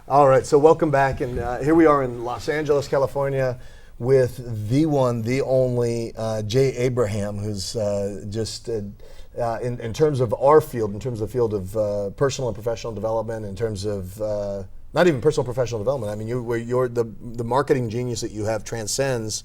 All right, so welcome back, and here we are in Los Angeles, California, with the one, the only Jay Abraham, who's in terms of our field, in terms of the field of personal and professional development, in terms of not even personal professional development. I mean, you're the marketing genius that you have transcends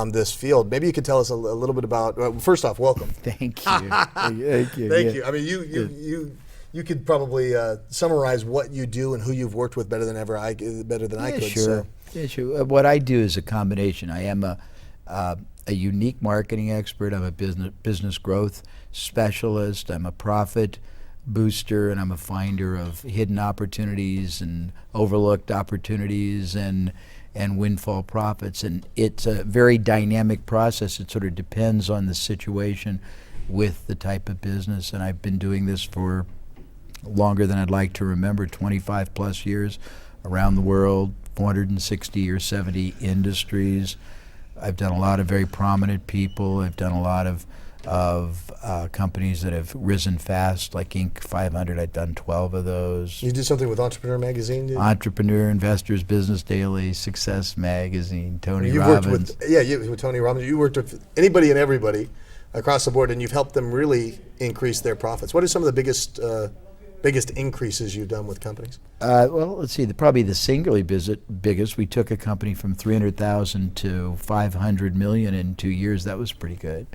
this field. Maybe you could tell us a little bit about. First off, welcome. Thank you. Thank you. Thank you. I mean, you could probably summarize what you do and who you've worked with better than I could. Sure. So. Yeah, sure. What I do is a combination. I am a unique marketing expert. I'm a business growth specialist. I'm a profit booster, and I'm a finder of hidden opportunities and overlooked opportunities and windfall profits. And it's a very dynamic process. It sort of depends on the situation with the type of business. And I've been doing this for longer than I'd like to remember, 25 plus years around the world, 460 or 70 industries. I've done a lot of very prominent people. I've done a lot of companies that have risen fast, like Inc. 500. I've done 12 of those. You did something with Entrepreneur Magazine, did you? Entrepreneur, Investors, Business Daily, Success Magazine, Tony Robbins. Robbins. With Tony Robbins. You worked with anybody and everybody across the board, and you've helped them really increase their profits. What are some of the biggest increases you've done with companies? Well, let's see. Probably the singularly biggest. We took a company from 300,000 to 500 million in 2 years. That was pretty good.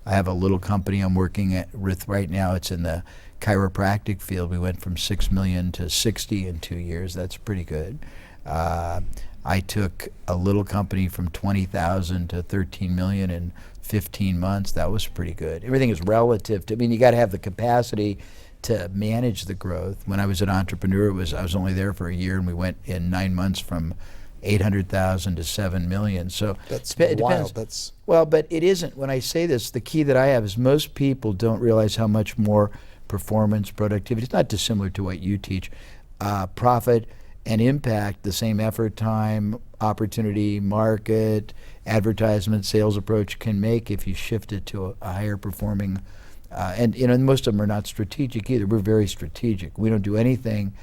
I have a little company I'm working with right now. It's in the chiropractic field. We went from 6 million to 60 in 2 years. That's pretty good. I took a little company from 20,000 to 13 million in 15 months. That was pretty good. Everything is relative to. I mean, you got to have the capacity to manage the growth. When I was an entrepreneur, I was only there for a year, and we went in 9 months from 800,000 to 7 million. So that's it wild. Depends. Well, but it isn't. When I say this, the key that I have is most people don't realize how much more performance, productivity, it's not dissimilar to what you teach, profit and impact, the same effort, time, opportunity, market, advertisement, sales approach can make if you shift it to a higher performing. And most of them are not strategic either. We're very strategic. We don't do anything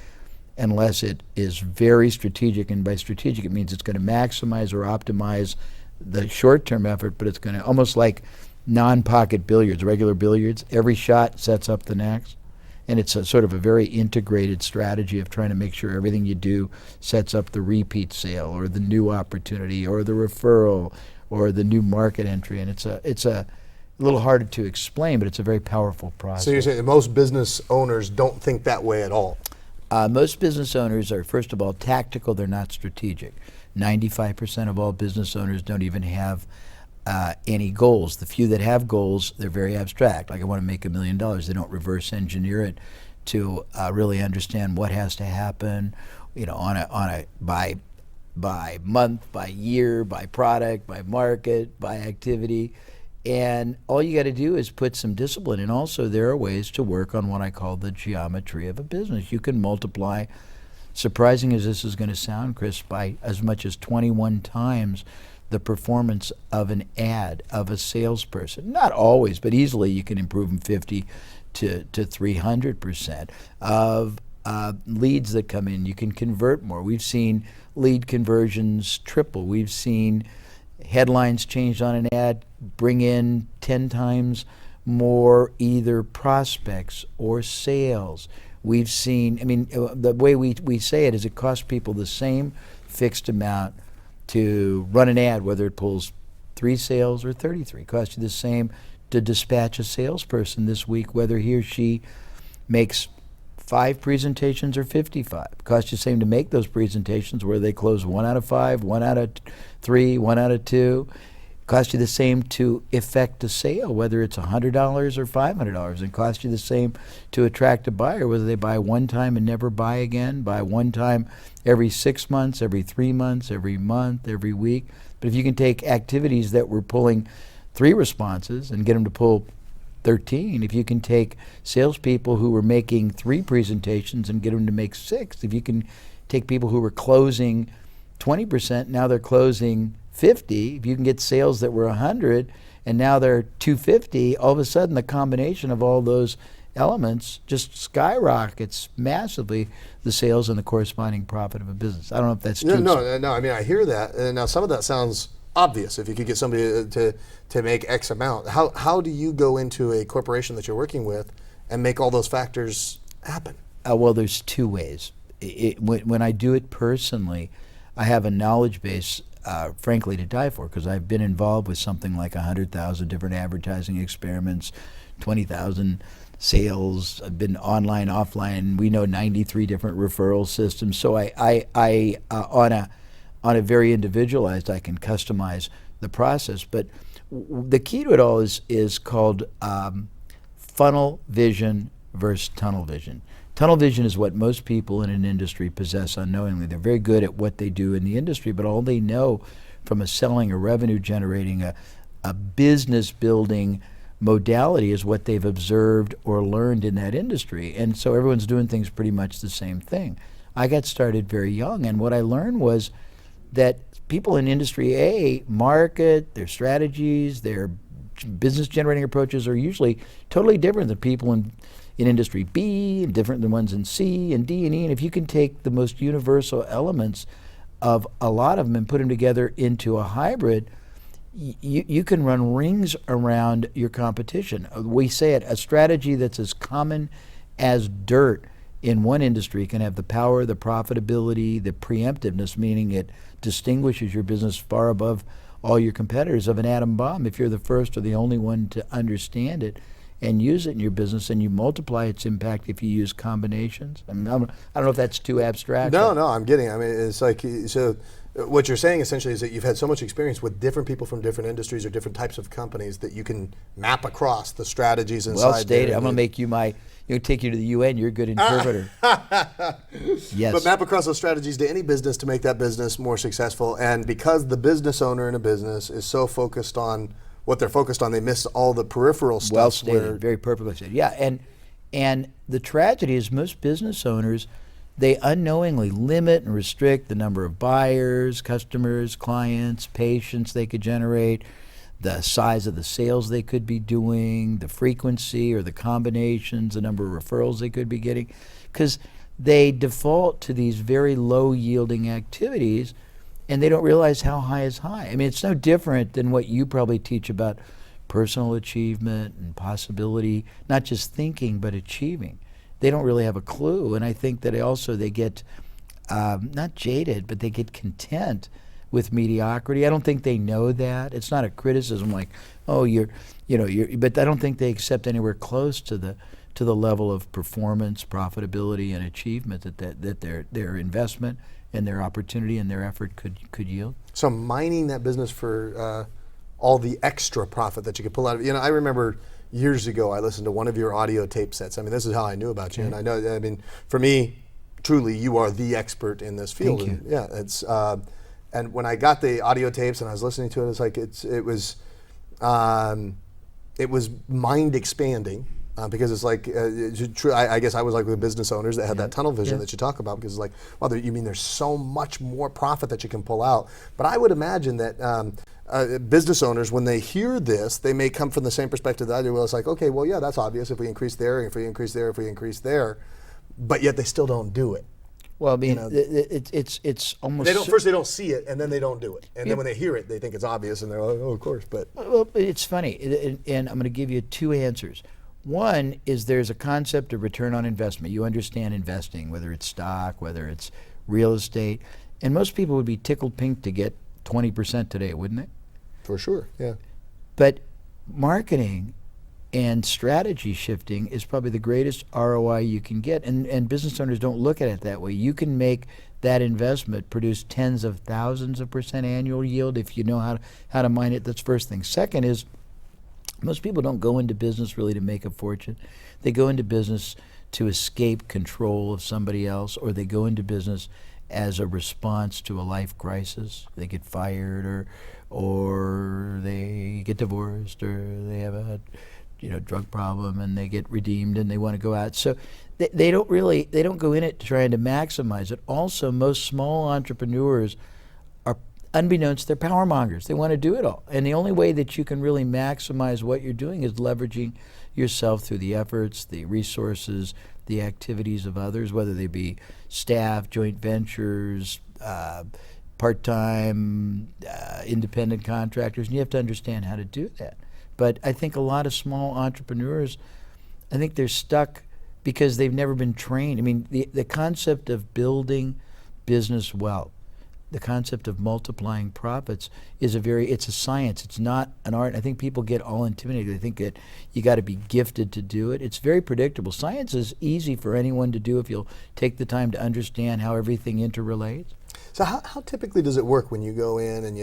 unless it is very strategic, and by strategic it means it's going to maximize or optimize the short-term effort, but it's going to, almost like non-pocket billiards, regular billiards, every shot sets up the next. And it's a sort of a very integrated strategy of trying to make sure everything you do sets up the repeat sale or the new opportunity or the referral or the new market entry. And it's a little harder to explain, but it's a very powerful process. So you're saying that most business owners don't think that way at all? Most business owners are, first of all, tactical. They're not strategic. 95% of all business owners don't even have any goals. The few that have goals, they're very abstract. Like, I want to make $1 million. They don't reverse engineer it to really understand what has to happen, by month, by year, by product, by market, by activity. And all you got to do is put some discipline. And also there are ways to work on what I call the geometry of a business. You can multiply, surprising as this is going to sound, Chris, by as much as 21 times the performance of an ad, of a salesperson. Not always, but easily you can improve them 50 to 300% of leads that come in. You can convert more. We've seen lead conversions triple. We've seen headlines changed on an ad bring in 10 times more either prospects or sales. We've seen, the way we say it is it costs people the same fixed amount to run an ad, whether it pulls 3 sales or 33. It costs you the same to dispatch a salesperson this week, whether he or she makes 5 presentations or 55. It costs you the same to make those presentations, where they close 1 out of 5, 1 out of 3, 1 out of 2. It costs you the same to effect a sale, whether it's $100 or $500. It costs you the same to attract a buyer, whether they buy one time and never buy again, buy one time every 6 months, every 3 months, every month, every week. But if you can take activities that were pulling 3 responses and get them to pull 13, if you can take salespeople who were making 3 presentations and get them to make 6, if you can take people who were closing 20%, now they're closing 50, if you can get sales that were 100 and now they're 250, all of a sudden the combination of all those elements just skyrockets massively the sales and the corresponding profit of a business. I don't know if that's too No. I mean, I hear that, and now some of that sounds obvious. If you could get somebody to make X amount, how do you go into a corporation that you're working with and make all those factors happen? Well, there's two ways. When I do it personally, I have a knowledge base, frankly, to die for, because I've been involved with something like 100,000 different advertising experiments, 20,000 sales. I've been online, offline. We know 93 different referral systems. So I on a very individualized, I can customize the process. But the key to it all is called funnel vision versus tunnel vision. Tunnel vision is what most people in an industry possess unknowingly. They're very good at what they do in the industry, but all they know from a selling, a revenue generating, a business building modality is what they've observed or learned in that industry. And so everyone's doing things pretty much the same thing. I got started very young, and what I learned was that people in industry A market, their strategies, their business generating approaches are usually totally different than people in industry B, and different than ones in C and D and E. And if you can take the most universal elements of a lot of them and put them together into a hybrid, you can run rings around your competition. We say it, a strategy that's as common as dirt in one industry can have the power, the profitability, the preemptiveness, meaning it distinguishes your business far above all your competitors, of an atom bomb if you're the first or the only one to understand it and use it in your business, and you multiply its impact if you use combinations. I mean, I don't know if that's too abstract. No, I'm getting it. I mean, it's like, so what you're saying essentially is that you've had so much experience with different people from different industries or different types of companies that you can map across the strategies inside. Well stated. I'm going to make you take you to the UN. You're a good interpreter. Yes. But map across those strategies to any business to make that business more successful. And because the business owner in a business is so focused on what they're focused on, they miss all the peripheral stuff. Well stated, very perfectly said. Yeah, and the tragedy is most business owners, they unknowingly limit and restrict the number of buyers, customers, clients, patients they could generate, the size of the sales they could be doing, the frequency or the combinations, the number of referrals they could be getting, because they default to these very low-yielding activities, and they don't realize how high is high. I mean, it's no different than what you probably teach about personal achievement and possibility, not just thinking, but achieving. They don't really have a clue, and I think that they get not jaded, but they get content with mediocrity. I don't think they know that. It's not a criticism like, oh, but I don't think they accept anywhere close to the level of performance, profitability, and achievement that their investment and their opportunity and their effort could yield. So mining that business for all the extra profit that you could pull out of it. I remember years ago I listened to one of your audio tape sets. I mean, this is how I knew about you. And I know, I mean, for me, truly, you are the expert in this field. Thank you. And, yeah, it's and when I got the audio tapes and I was listening to it, it's like it was mind expanding. Because it's like, I guess I was like with business owners that had that tunnel vision that you talk about, because it's like, well, you mean there's so much more profit that you can pull out. But I would imagine that business owners, when they hear this, they may come from the same perspective that I do. Well, it's like, okay, well, yeah, that's obvious if we increase there, if we increase there, if we increase there, but yet they still don't do it. Well, I mean, it's almost... First they don't see it, and then they don't do it. And then when they hear it, they think it's obvious, and they're like, oh, of course. But well, it's funny, and I'm going to give you two answers. One is there's a concept of return on investment. You understand investing, whether it's stock, whether it's real estate, and most people would be tickled pink to get 20% today, wouldn't they? For sure, yeah. But marketing and strategy shifting is probably the greatest ROI you can get, and business owners don't look at it that way. You can make that investment produce tens of thousands of percent annual yield if you know how to mine it. That's first thing. Second is, most people don't go into business really to make a fortune. They go into business to escape control of somebody else, or they go into business as a response to a life crisis. They get fired, or they get divorced, or they have a drug problem and they get redeemed and they want to go out. So they don't go in it trying to maximize it. Also, most small entrepreneurs are, unbeknownst, they're power mongers. They want to do it all. And the only way that you can really maximize what you're doing is leveraging yourself through the efforts, the resources, the activities of others, whether they be staff, joint ventures, part-time, independent contractors, and you have to understand how to do that. But I think a lot of small entrepreneurs, I think they're stuck because they've never been trained. I mean, the concept of building business wealth, the concept of multiplying profits it's a science. It's not an art. I think people get all intimidated. They think that you got to be gifted to do it. It's very predictable. Science is easy for anyone to do if you'll take the time to understand how everything interrelates. So how typically does it work when you go in and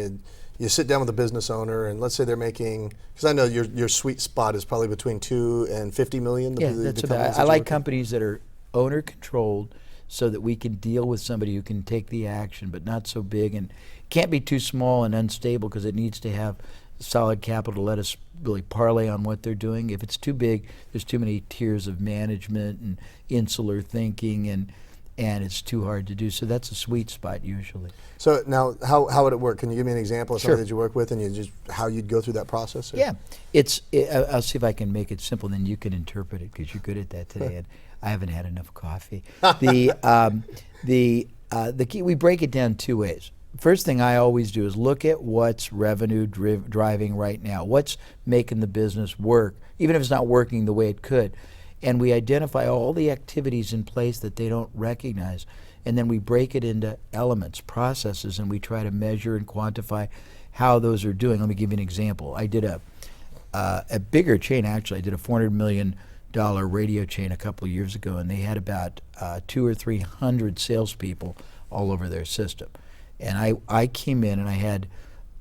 you sit down with a business owner, and let's say they're making, because I know your sweet spot is probably between 2 and 50 million. That's about. I like companies that are owner controlled, so that we can deal with somebody who can take the action, but not so big, and can't be too small and unstable because it needs to have solid capital to let us really parlay on what they're doing. If it's too big, there's too many tiers of management and insular thinking, and it's too hard to do. So that's a sweet spot usually. So now, how would it work? Can you give me an example of Sure. something that you work with, and how you'd go through that process? Or? Yeah, I'll see if I can make it simple, then you can interpret it because you're good at that today. And I haven't had enough coffee. The key, we break it down 2 ways. First thing I always do is look at what's revenue driving right now. What's making the business work, even if it's not working the way it could. And we identify all the activities in place that they don't recognize. And then we break it into elements, processes, and we try to measure and quantify how those are doing. Let me give you an example. I did a bigger chain, actually. I did a $400 million radio chain a couple of years ago, and they had about 200 or 300 salespeople all over their system. And I came in and I had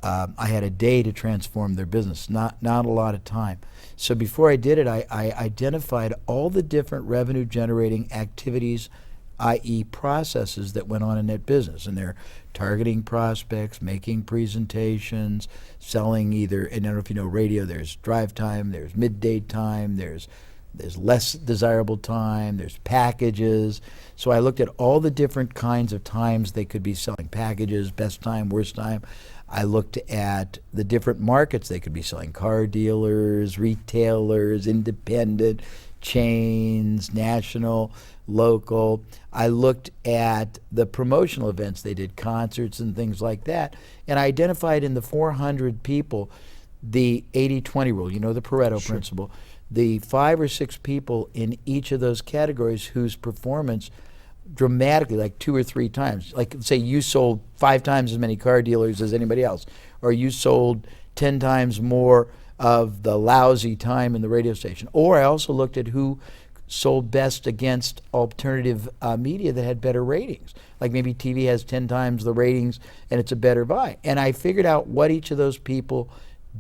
a day to transform their business, not a lot of time. So before I did it, I identified all the different revenue generating activities, i.e. processes that went on in that business. And they're targeting prospects, making presentations, selling either, and I don't know if you know radio, there's drive time, there's midday time, there's less desirable time, there's packages. So I looked at all the different kinds of times they could be selling packages, best time, worst time. I looked at the different markets they could be selling, car dealers, retailers, independent, chains, national, local. I looked at the promotional events they did, concerts and things like that, and I identified in the 400 people the 80-20 rule, you know, the Pareto principle, the 5 or 6 people in each of those categories whose performance dramatically, like 2 or 3 times, like say you sold 5 times as many car dealers as anybody else, or you sold 10 times more of the lousy time in the radio station. Or I also looked at who sold best against alternative media that had better ratings. Like maybe TV has 10 times the ratings and it's a better buy. And I figured out what each of those people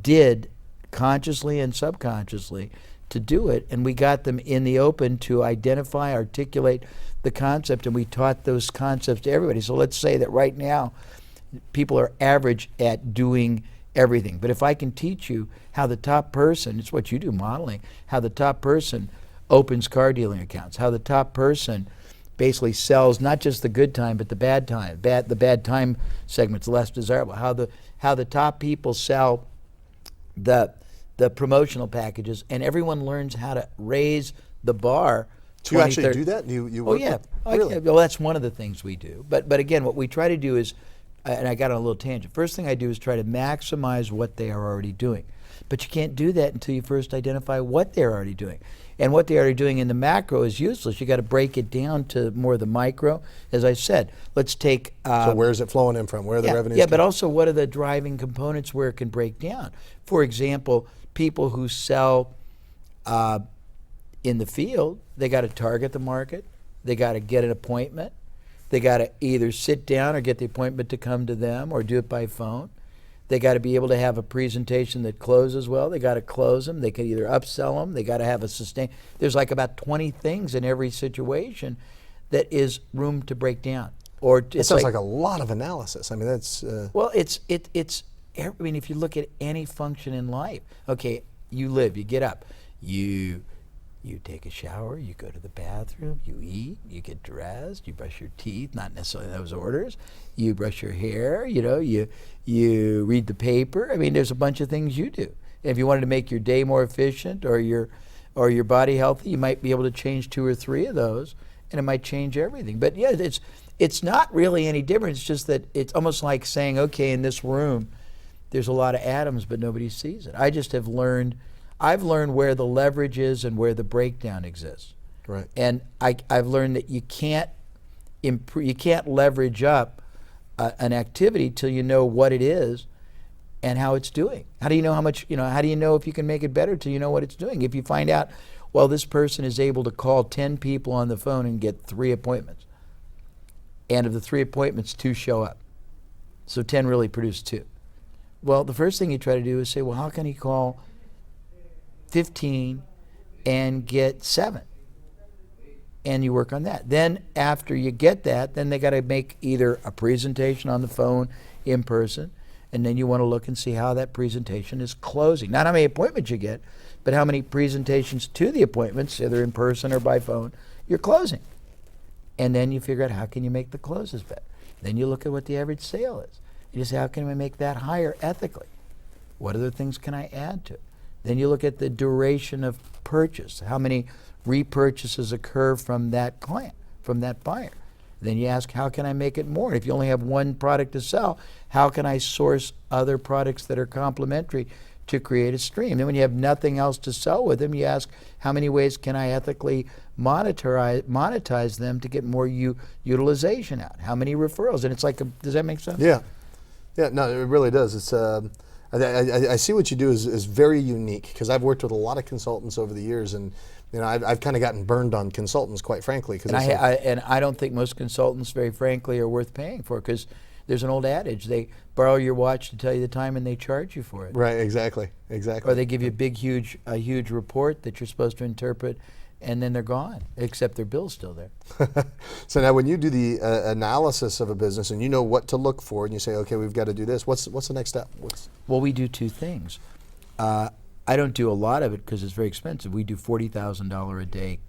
did consciously and subconsciously to do it, and we got them in the open to identify, articulate the concept, and we taught those concepts to everybody. So let's say that right now people are average at doing everything, but if I can teach you how the top person, it's what you do, modeling, how the top person opens car dealing accounts, how the top person basically sells not just the good time but the bad time, the bad time segment's less desirable, how the top people sell the promotional packages, and everyone learns how to raise the bar. Do you actually do that? You work yeah. with? Really? Well, that's one of the things we do. But again, what we try to do is, and I got on a little tangent, first thing I do is try to maximize what they are already doing. But you can't do that until you first identify what they're already doing. And what they're already doing in the macro is useless. You got to break it down to more the micro. As I said, let's take... so where is it flowing in from? Where are the revenues? Yeah, but also what are the driving components where it can break down? For example, people who sell in the field, they got to target the market. They got to get an appointment. They got to either sit down or get the appointment to come to them or do it by phone. They got to be able to have a presentation that closes well. They got to close them. They can either upsell them. They got to have a sustain. There's like about 20 things in every situation that is room to break down. Or it sounds like a lot of analysis. I mean, that's... Well, it's. I mean, if you look at any function in life, okay, you live, you get up, you take a shower, you go to the bathroom, you eat, you get dressed, you brush your teeth, not necessarily those orders, you brush your hair, you know, you read the paper. I mean, there's a bunch of things you do. If you wanted to make your day more efficient or your or your body healthy, you might be able to change 2 or 3 of those, and it might change everything. But yeah, it's not really any different. It's just that it's almost like saying, okay, in this room, there's a lot of atoms, but nobody sees it. I've learned where the leverage is and where the breakdown exists. Right. And I've learned that you can't leverage up an activity till you know what it is and how it's doing. How do you know how much, how do you know if you can make it better till you know what it's doing? If you find out, well, this person is able to call 10 people on the phone and get 3 appointments. And of the 3 appointments, 2 show up. So 10 really produce 2. Well, the first thing you try to do is say, well, how can he call 15 and get 7? And you work on that. Then after you get that, then they got to make either a presentation on the phone, in person, and then you want to look and see how that presentation is closing. Not how many appointments you get, but how many presentations to the appointments, either in person or by phone, you're closing. And then you figure out how can you make the closes better. Then you look at what the average sale is. You say, how can I make that higher ethically? What other things can I add to it? Then you look at the duration of purchase. How many repurchases occur from that client, from that buyer? Then you ask, how can I make it more? If you only have one product to sell, how can I source other products that are complementary to create a stream? Then when you have nothing else to sell with them, you ask, how many ways can I ethically monetize them to get more utilization out? How many referrals? And it's like, does that make sense? Yeah. Yeah, no, it really does. It's I see what you do is very unique, because I've worked with a lot of consultants over the years, and I've kind of gotten burned on consultants, quite frankly. And I don't think most consultants, very frankly, are worth paying for, because there's an old adage: they borrow your watch to tell you the time, and they charge you for it. Right, exactly. Or they give you a huge report that you're supposed to interpret, and then they're gone, except their bill's still there. So now when you do the analysis of a business and you know what to look for, and you say, okay, we've got to do this, what's the next step? Well, we do 2 things. I don't do a lot of it because it's very expensive. We do $40,000 a day,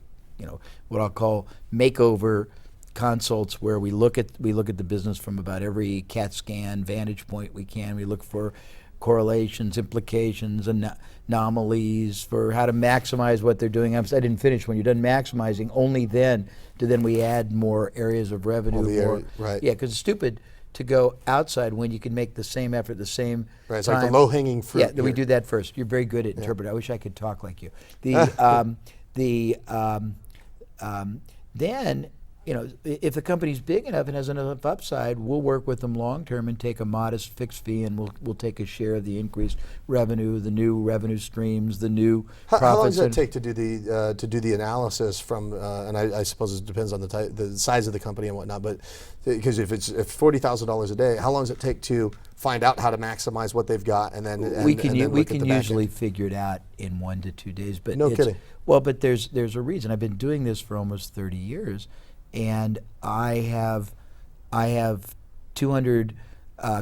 what I'll call makeover consults, where we look at the business from about every CAT scan vantage point we can. We look for correlations, implications, anomalies, for how to maximize what they're doing. I didn't finish. When you're done maximizing, only then do we add more areas of revenue. Right. Yeah, because it's stupid to go outside when you can make the same effort, the same right. It's time. like the low-hanging fruit. Yeah, we do that first. You're very good at interpreting. I wish I could talk like you. Then, if the company's big enough and has enough upside, we'll work with them long term and take a modest fixed fee, and we'll take a share of the increased revenue, the new revenue streams, the new profits. How long does it take to do the analysis from? And I suppose it depends on the size of the company and whatnot. But because if $40,000 a day, how long does it take to find out how to maximize what they've got, and then we can usually figure it out in 1 to 2 days. But no kidding. Well, but there's a reason. I've been doing this for almost 30 years. And I have 200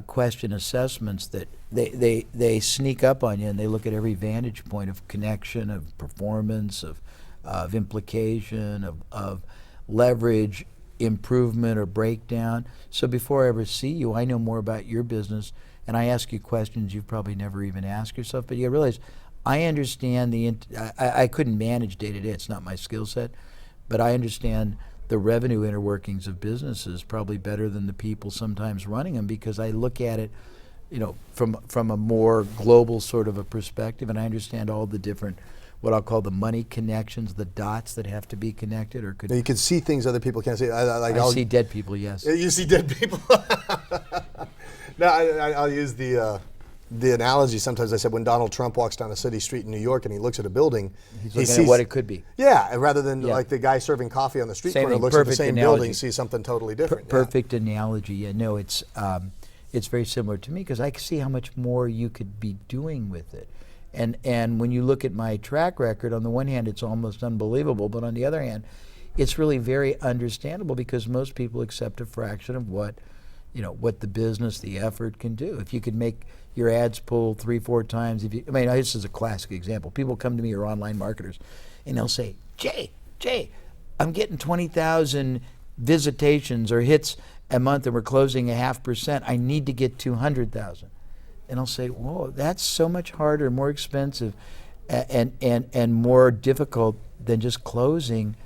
question assessments that they sneak up on you, and they look at every vantage point of connection, of performance, of implication, of leverage, improvement or breakdown. So before I ever see you, I know more about your business, and I ask you questions you've probably never even asked yourself. But you realize I understand I couldn't manage day to day. It's not my skill set, but I understand the revenue inner workings of businesses probably better than the people sometimes running them, because I look at it, from a more global sort of a perspective, and I understand all the different, what I'll call the money connections, the dots that have to be connected or could. Now you can see things other people can't see. I see dead people. Yes. You see dead people. No, I'll use the analogy. Sometimes I said, when Donald Trump walks down a city street in New York and he looks at a building, he sees what it could be. Yeah, rather than like the guy serving coffee on the street corner looks at the same building, sees something totally different. Perfect analogy. Yeah, no, it's very similar to me, because I see how much more you could be doing with it. And when you look at my track record, on the one hand, it's almost unbelievable, but on the other hand, it's really very understandable, because most people accept a fraction of what the business, the effort can do. If you could make your ads pull 3-4 times, this is a classic example. People come to me, or online marketers, and they'll say, Jay, I'm getting 20,000 visitations or hits a month, and we're closing 0.5%. I need to get 200,000. And I'll say, whoa, that's so much harder, more expensive. and more difficult than just closing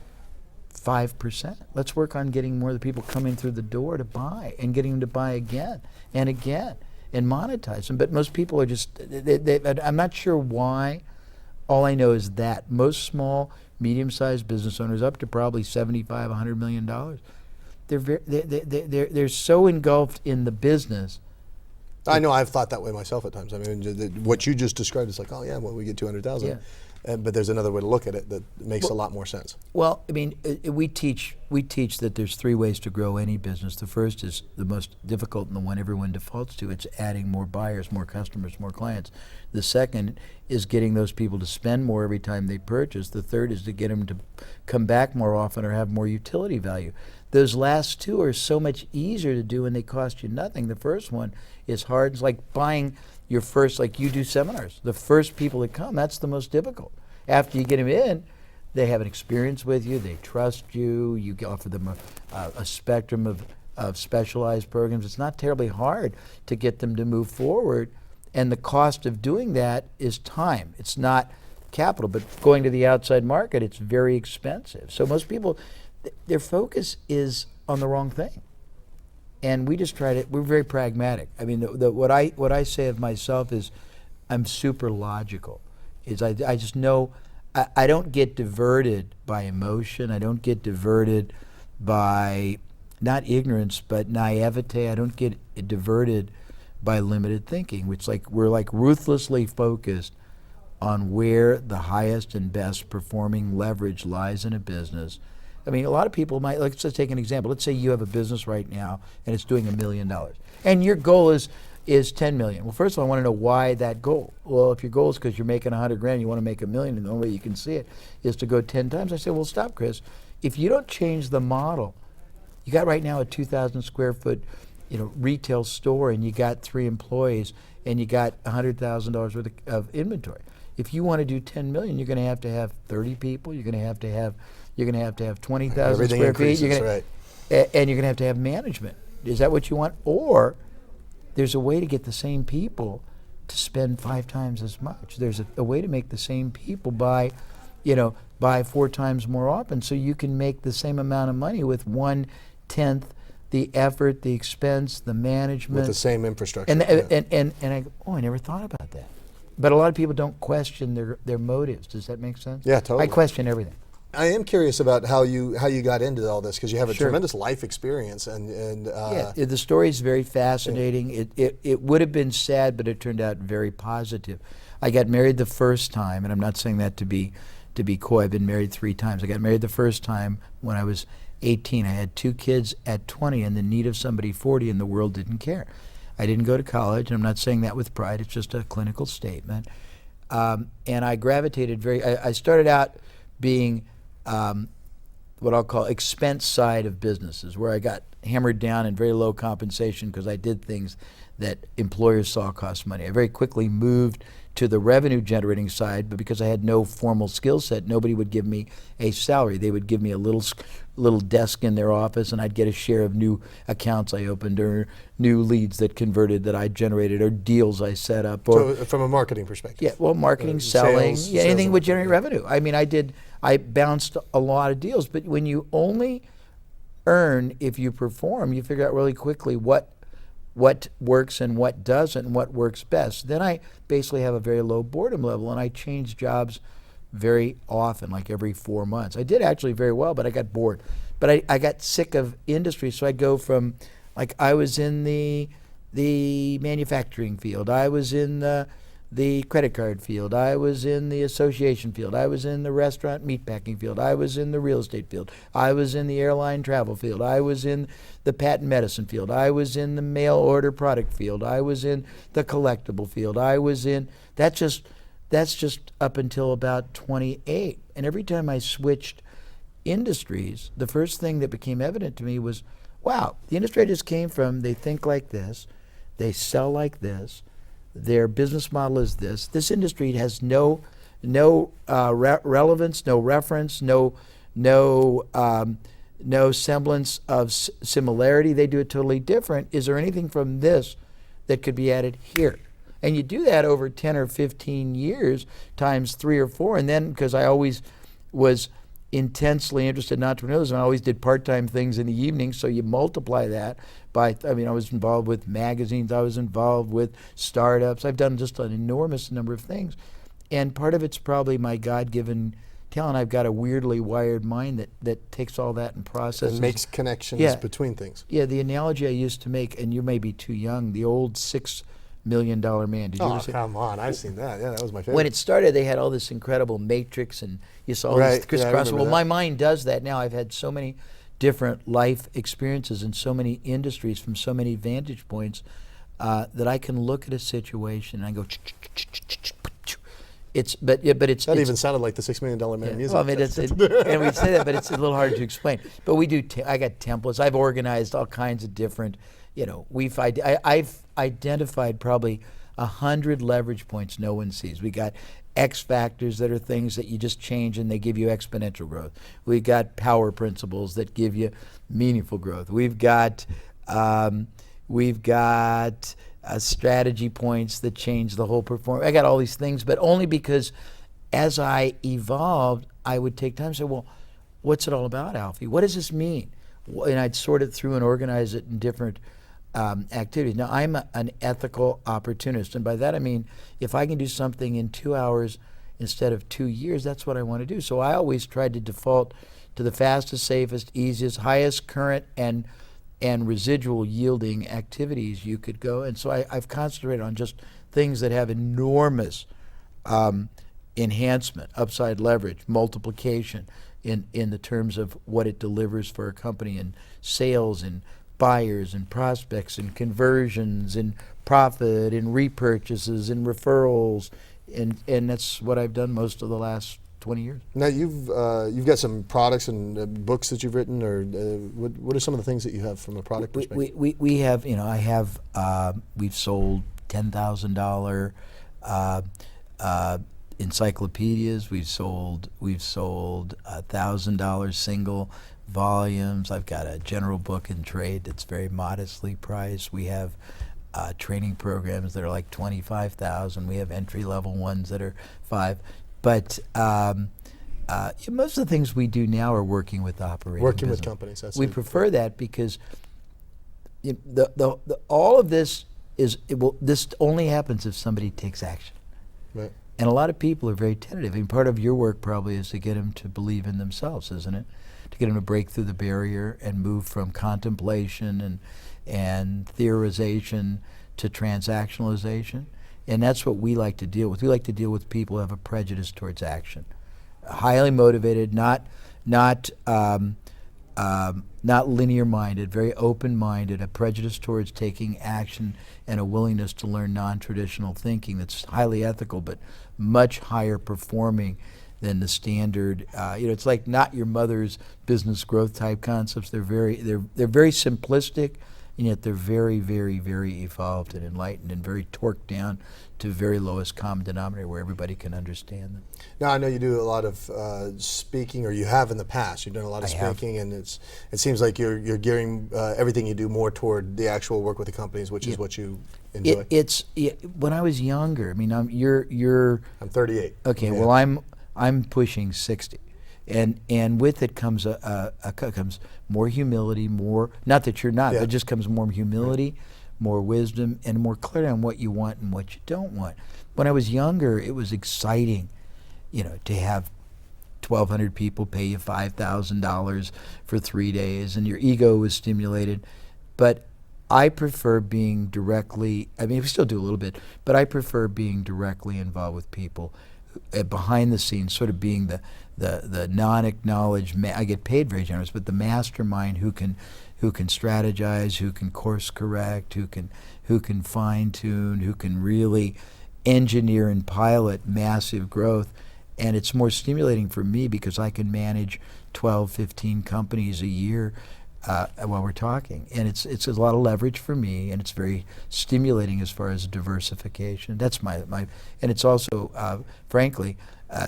5%. Let's work on getting more of the people coming through the door to buy and getting them to buy again and again and monetize them. But most people are just, I'm not sure why. All I know is that most small, medium-sized business owners, up to probably $75, $100 million, they're so engulfed in the business. I know I've thought that way myself at times. I mean, what you just described is like, oh yeah, well we get 200,000, Yeah. But there's another way to look at it that makes a lot more sense. Well, I mean, we teach that there's 3 ways to grow any business. The first is the most difficult and the one everyone defaults to. It's adding more buyers, more customers, more clients. The second is getting those people to spend more every time they purchase. The third is to get them to come back more often or have more utility value. Those last 2 are so much easier to do and they cost you nothing. The first one is hard. It's like buying your first, like you do seminars. The first people that come, that's the most difficult. After you get them in, they have an experience with you, they trust you, you offer them a spectrum of specialized programs. It's not terribly hard to get them to move forward, and the cost of doing that is time. It's not capital, but going to the outside market, it's very expensive. So most people, their focus is on the wrong thing. And we just try to, we're very pragmatic. I mean, what I say of myself is I'm super logical. I just know I don't get diverted by emotion. I don't get diverted by, not ignorance, but naivete. I don't get diverted by limited thinking, which we're like ruthlessly focused on where the highest and best performing leverage lies in a business. I mean, a lot of people might, let's just take an example. Let's say you have a business right now and it's doing $1 million. And your goal is 10 million. Well, first of all, I want to know why that goal. Well, if your goal is because you're making 100 grand, you want to make $1 million, and the only way you can see it is to go 10 times. I say, well, stop, Chris. If you don't change the model, you got right now a 2,000 square foot, retail store, and you got 3 employees, and you got $100,000 worth of inventory. If you want to do 10 million, you're going to have 30 people. You're going to have to have 20,000 square feet. And you're going to have management. Is that what you want? Or there's a way to get the same people to spend 5 times as much. There's a way to make the same people buy 4 times more often, so you can make the same amount of money with 1/10 the effort, the expense, the management. With the same infrastructure. And I go, I never thought about that. But a lot of people don't question their motives. Does that make sense? Yeah, totally. I question everything. I am curious about how you got into all this, because you have a Sure. tremendous life experience, and the story is very fascinating. It would have been sad, but it turned out very positive. I got married the first time, and I'm not saying that to be coy. I've been married 3 times. I got married the first time when I was 18. I had 2 kids at 20, and the need of somebody 40, and the world didn't care. I didn't go to college, and I'm not saying that with pride. It's just a clinical statement. And I gravitated I started out being what I'll call expense side of businesses, where I got hammered down in very low compensation because I did things that employers saw cost money. I very quickly moved to the revenue generating side, but because I had no formal skill set, nobody would give me a salary. They would give me a little desk in their office, and I'd get a share of new accounts I opened, or new leads that converted that I generated, or deals I set up. Or so from a marketing perspective. Yeah, well, marketing, selling, sales, anything would generate revenue. I mean, I bounced a lot of deals, but when you only earn if you perform, you figure out really quickly what works and what doesn't, and what works best. Then I basically have a very low boredom level, and I change jobs very often, like every 4 months. I did actually very well, but I got bored. But I got sick of industry, so I go from, like, I was in the manufacturing field, I was in the credit card field, I was in the association field, I was in the restaurant meatpacking field, I was in the real estate field, I was in the airline travel field, I was in the patent medicine field, I was in the mail order product field, I was in the collectible field, I was in, that's just up until about 28. And every time I switched industries, the first thing that became evident to me was, wow, the industry I just came from, they think like this, they sell like this, their business model is this. This industry has no relevance, no reference, no semblance of similarity. They do it totally different. Is there anything from this that could be added here? And you do that over 10 or 15 years times 3 or 4. And then, because I always was intensely interested in entrepreneurialism, I always did part-time things in the evening, so you multiply that by, I mean, I was involved with magazines, I was involved with startups, I've done just an enormous number of things. And part of it's probably my God-given talent. I've got a weirdly wired mind that takes all that and processes. And makes connections between things. Yeah, the analogy I used to make, and you may be too young, the old $6 million man. Did you ever see? Come on, I've seen that. Yeah, that was my favorite. When it started, they had all this incredible matrix, and you saw all this crisscross. Well, my mind does that now. I've had so many different life experiences in so many industries from so many vantage points that I can look at a situation and I go. But it's that even sounded like the $6 Million Man music. Well, I mean, and we say that, but it's a little hard to explain. But we do. I got templates. I've organized all kinds of different. I've identified probably 100 leverage points no one sees. We got X factors that are things that you just change and they give you exponential growth. We've got power principles that give you meaningful growth. We've got strategy points that change the whole performance. I got all these things, but only because as I evolved, I would take time and say, well, what's it all about, Alfie? What does this mean? And I'd sort it through and organize it in different activities. Now, I'm an ethical opportunist, and by that I mean if I can do something in 2 hours instead of 2 years, that's what I want to do. So I always tried to default to the fastest, safest, easiest, highest current and residual yielding activities you could go. And so I've concentrated on just things that have enormous enhancement, upside leverage, multiplication in the terms of what it delivers for a company in sales and buyers and prospects and conversions and profit and repurchases and referrals, and that's what I've done most of the last 20 years. Now you've got some products and books that you've written, or what are some of the things that you have from a product perspective? We have, we've sold $10,000 encyclopedias. We've sold $1,000 single volumes. I've got a general book in trade that's very modestly priced. We have training programs that are like $25,000. We have entry-level ones that are $5,000. But most of the things we do now are working with operating Working business. with companies. We prefer that because all of this this only happens if somebody takes action. Right. And a lot of people are very tentative. I mean, part of your work probably is to get them to believe in themselves, isn't it? To get them to break through the barrier and move from contemplation and theorization to transactionalization. And that's what we like to deal with. We like to deal with people who have a prejudice towards action. Highly motivated, not linear-minded, very open-minded, a prejudice towards taking action and a willingness to learn non-traditional thinking that's highly ethical but much higher performing than the standard. It's like not your mother's business growth type concepts. They're very simplistic, and yet they're very, very, very evolved and enlightened and very torqued down to very lowest common denominator where everybody can understand them. Now, I know you do a lot of speaking, or you have in the past. You've done a lot of speaking, and it seems like you're gearing everything you do more toward the actual work with the companies, which is what you enjoy. When I was younger, I mean, I'm 38. Okay, yeah. Well, I'm pushing 60. And with it comes comes more humility, more, not that you're not, but it just comes more humility, more wisdom, and more clarity on what you want and what you don't want. When I was younger, it was exciting, to have 1,200 people pay you $5,000 for 3 days, and your ego was stimulated. But I prefer being directly, I mean, we still do a little bit, but I prefer being directly involved with people behind the scenes, sort of being the non-acknowledged, I get paid very generous, but the mastermind who can strategize, who can course correct, who can fine tune, who can really engineer and pilot massive growth. And it's more stimulating for me because I can manage 12, 15 companies a year while we're talking, and it's a lot of leverage for me, and it's very stimulating as far as diversification. That's my and it's also, frankly,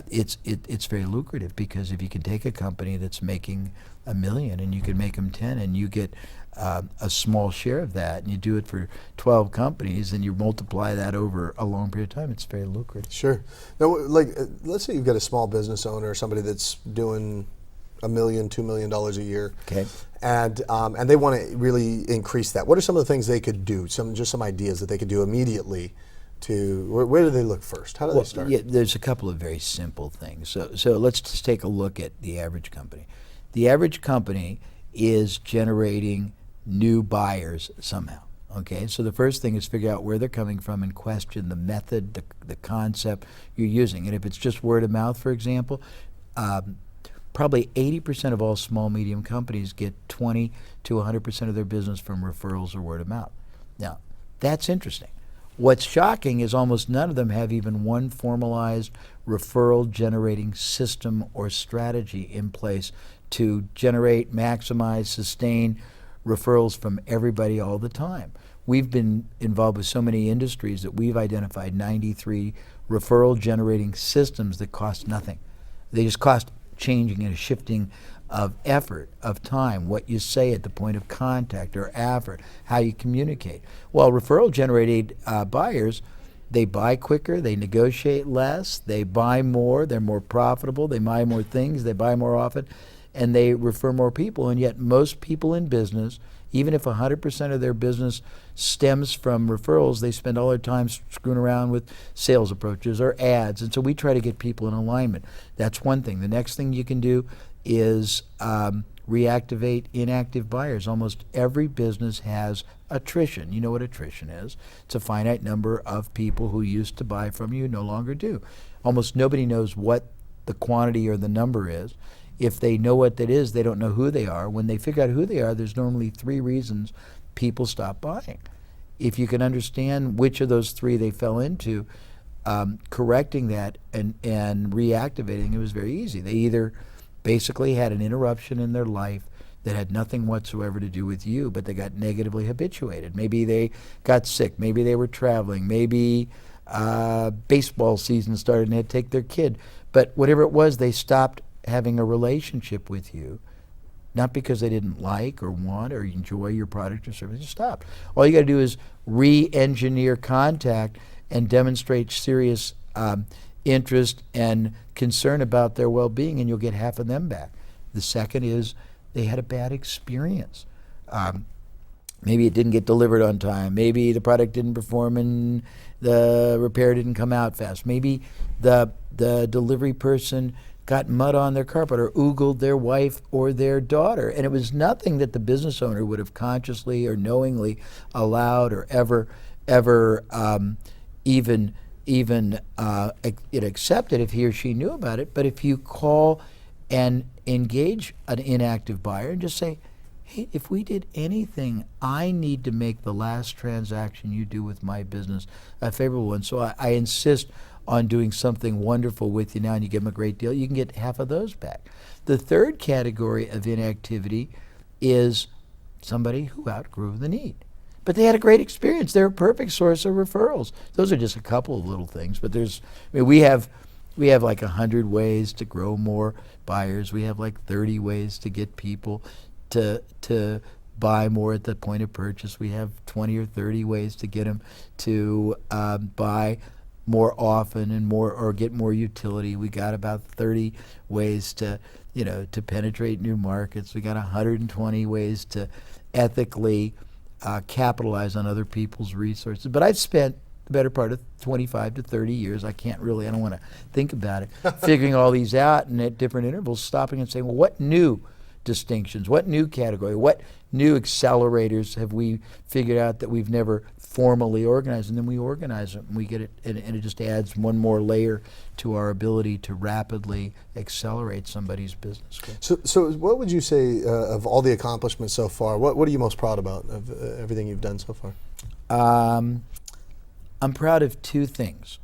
it's very lucrative, because if you can take a company that's making $1 million and you can make them 10, and you get a small share of that, and you do it for 12 companies, and you multiply that over a long period of time, it's very lucrative. Sure. Now, like, let's say you've got a small business owner, somebody that's doing $1 million, $2 million a year. Okay. And they want to really increase that. What are some of the things they could do? Some ideas that they could do immediately to, where do they look first? How do they start? Yeah, there's a couple of very simple things. So let's just take a look at the average company. The average company is generating new buyers somehow. Okay, so the first thing is figure out where they're coming from and question the method, the concept you're using. And if it's just word of mouth, for example, probably 80% of all small, medium companies get 20 to 100% of their business from referrals or word of mouth. Now, that's interesting. What's shocking is almost none of them have even one formalized referral generating system or strategy in place to generate, maximize, sustain referrals from everybody all the time. We've been involved with so many industries that we've identified 93 referral generating systems that cost nothing. They just cost changing and shifting of effort, of time, what you say at the point of contact or effort, how you communicate. Well, referral generated buyers, they buy quicker, they negotiate less, they buy more, they're more profitable, they buy more things, they buy more often, and they refer more people. And yet most people in business, even if 100% of their business stems from referrals, they spend all their time screwing around with sales approaches or ads. And so we try to get people in alignment. That's one thing. The next thing you can do is reactivate inactive buyers. Almost every business has attrition. You know what attrition is. It's a finite number of people who used to buy from you no longer do. Almost nobody knows what the quantity or the number is. If they know what that is, they don't know who they are. When they figure out who they are, there's normally 3 reasons people stop buying. If you can understand which of those 3 they fell into, correcting that and reactivating it was very easy. They either basically had an interruption in their life that had nothing whatsoever to do with you, but they got negatively habituated. Maybe they got sick. Maybe they were traveling. Maybe baseball season started and they had to take their kid. But whatever it was, they stopped having a relationship with you, not because they didn't like or want or enjoy your product or service. Just stop. All you got to do is re-engineer contact and demonstrate serious interest and concern about their well-being, and you'll get half of them back. The second is they had a bad experience. Maybe it didn't get delivered on time. Maybe the product didn't perform and the repair didn't come out fast. Maybe the delivery person got mud on their carpet or oogled their wife or their daughter. And it was nothing that the business owner would have consciously or knowingly allowed or ever even accepted if he or she knew about it. But if you call and engage an inactive buyer and just say, hey, if we did anything, I need to make the last transaction you do with my business a favorable one. So I insist on doing something wonderful with you now, and you give them a great deal, you can get half of those back. The third category of inactivity is somebody who outgrew the need. But they had a great experience. They're a perfect source of referrals. Those are just a couple of little things, but we have like 100 ways to grow more buyers. We have like 30 ways to get people to buy more at the point of purchase. We have 20 or 30 ways to get them to buy more often and more, or get more utility. We got about 30 ways to penetrate new markets. We got 120 ways to ethically capitalize on other people's resources. But I've spent the better part of 25 to 30 years, I don't want to think about it, figuring all these out, and at different intervals stopping and saying, well, what new distinctions, what new category, what new accelerators have we figured out that we've never formally organized? And then we organize it, and we get it, and it just adds one more layer to our ability to rapidly accelerate somebody's business. So what would you say of all the accomplishments so far? What are you most proud about of everything you've done so far? I'm proud of 2 things.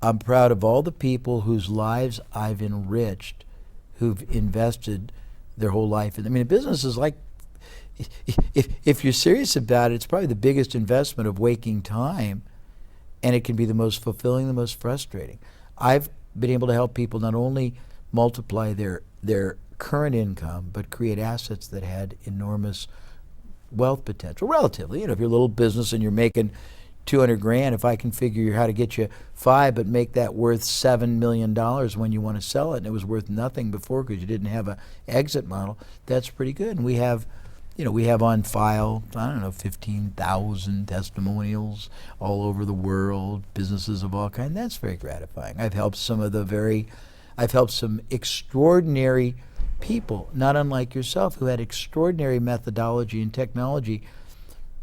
I'm proud of all the people whose lives I've enriched, who've invested their whole life in. I mean, a business is like if you're serious about it, it's probably the biggest investment of waking time, and it can be the most fulfilling, the most frustrating. I've been able to help people not only multiply their current income, but create assets that had enormous wealth potential. Relatively, if you're a little business and you're making 200 grand, if I can figure how to get you 5, but make that worth $7 million when you want to sell it, and it was worth nothing before because you didn't have a exit model, that's pretty good. And we have on file, I don't know, 15,000 testimonials all over the world, businesses of all kinds. That's very gratifying. I've helped some extraordinary people, not unlike yourself, who had extraordinary methodology and technology,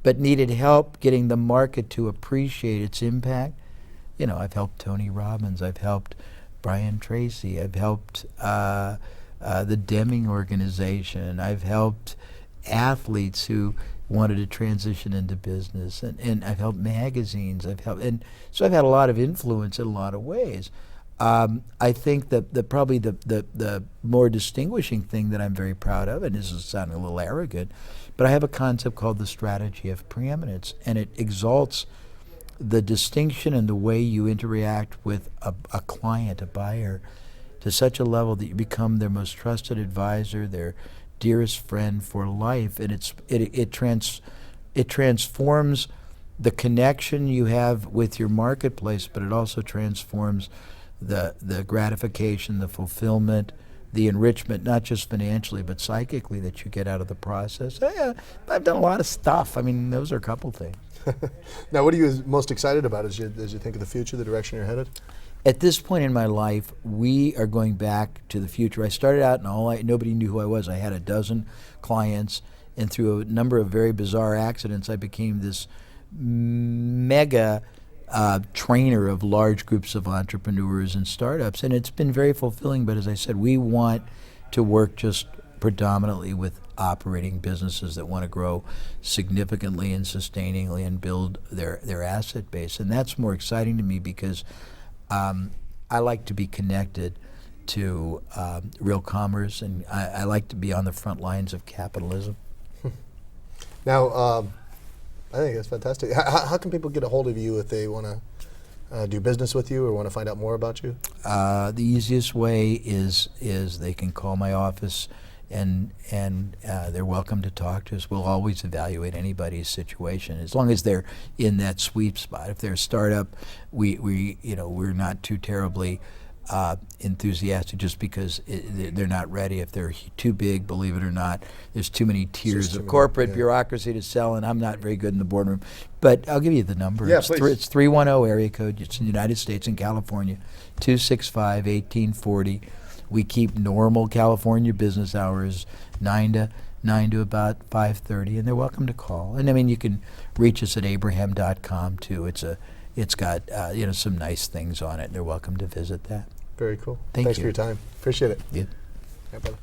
but needed help getting the market to appreciate its impact. I've helped Tony Robbins, I've helped Brian Tracy, I've helped the Deming organization, I've helped athletes who wanted to transition into business, and I've helped magazines, and so I've had a lot of influence in a lot of ways. I think that probably the more distinguishing thing that I'm very proud of, and this is sounding a little arrogant, but I have a concept called the strategy of preeminence, and it exalts the distinction and the way you interact with a client, a buyer, to such a level that you become their most trusted advisor, their dearest friend for life, and it transforms the connection you have with your marketplace, but it also transforms the gratification, the fulfillment, the enrichment, not just financially but psychically, that you get out of the process. I've done a lot of stuff. I mean, those are a couple things. Now, what are you most excited about as you think of the future, the direction you're headed? At this point in my life, we are going back to the future. I started out and nobody knew who I was. I had a dozen clients, and through a number of very bizarre accidents, I became this mega trainer of large groups of entrepreneurs and startups, and it's been very fulfilling. But as I said, we want to work just predominantly with operating businesses that want to grow significantly and sustainingly and build their asset base, and that's more exciting to me because I like to be connected to real commerce, and I like to be on the front lines of capitalism. Now, I think that's fantastic. How can people get a hold of you if they want to do business with you or want to find out more about you? The easiest way is they can call my office, and they're welcome to talk to us. We'll always evaluate anybody's situation as long as they're in that sweet spot. If they're a startup, we're not too terribly enthusiastic just because they're not ready. If they're too big, believe it or not, there's too many tiers of corporate bureaucracy to sell, and I'm not very good in the boardroom. But I'll give you the number. Yeah, it's 310 area code. It's in the United States in California, 265-1840. We keep normal California business hours, 9 to about 5:30, and they're welcome to call. And I mean, you can reach us at abraham.com too. It's got some nice things on it, and they're welcome to visit that. Very cool. Thanks for your time. Appreciate it. Yeah. Yeah, brother.